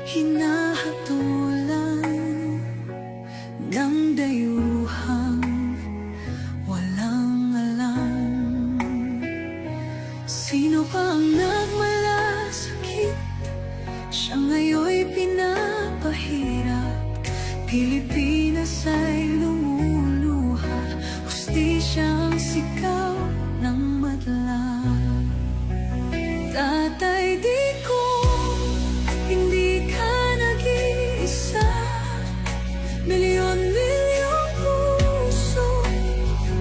hinahatulan ng dayuhang walang alam. Sino pa ang nagmalasakit? Siya ngayon'y pinapahirap. Pilipinas ay lumuluha, hustisya ang sigaw ng madla. Tatay Digong, hindi ka nag-iisa. Milyon-milyong puso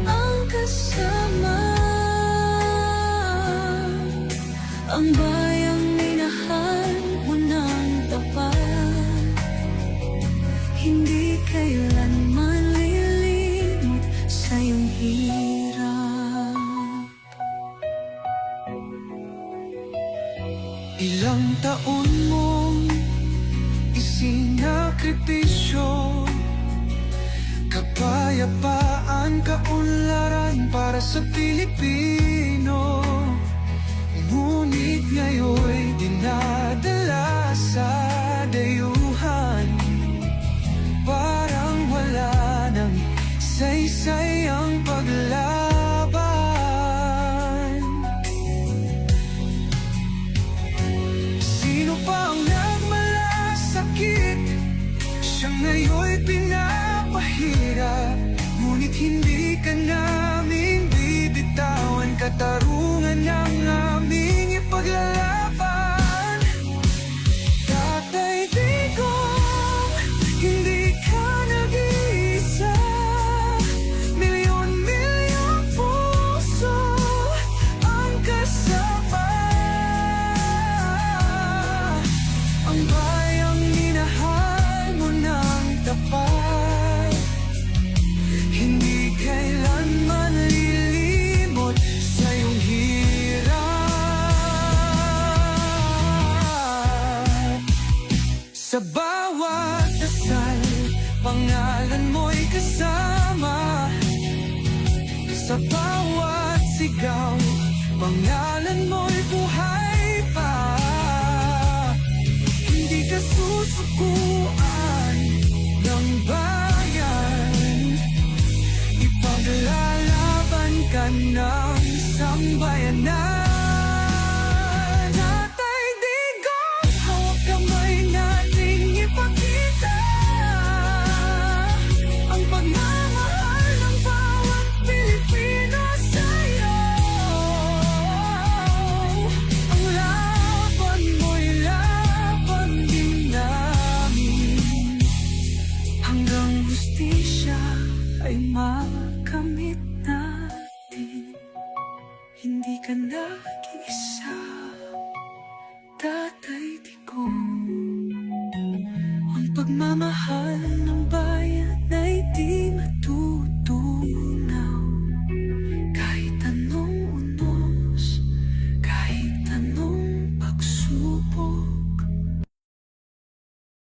ang kasama. Ang bayang minahal mo ng tapat, hindi kailanman lilimot sa iyong hirap. Ilang taon mong isinakripisyo, kapayapaan, kaunlaran para sa Pilipino. Ngunit ngayon'y dinadala sa dayuhan, parang wala nang saysay ang paglaban. Sino pa ang nagmalasakit? Siya ngayon'y pinapahirap. Ngunit hindi ka namin bibitawan, katarungan ng aming ipaglalaban. Tatay Digong, hindi ka nag-iisa. Milyon-milyong puso ang kasama. Ang bayang minahal mo ng tapat, hindi kailanman lilimot sa iyong hirap. Sa bawat dasal, pangalan mo'y kasama. Sa bawat sigaw, pangalan mo'y buhay pa. Hindi ka susukuan ng bayan, ipaglalaban ka ng sambayanan. Tatay Digong, hawak kamay nating ipakita ang pagmamahal ng bawat Pilipino sa'yo. Ang laban mo'y laban din namin, hanggang hustisya ay makamit natin. Hindi ka nag-iisa, Tatay Digong. Ang pagmamahal ng bayan ay di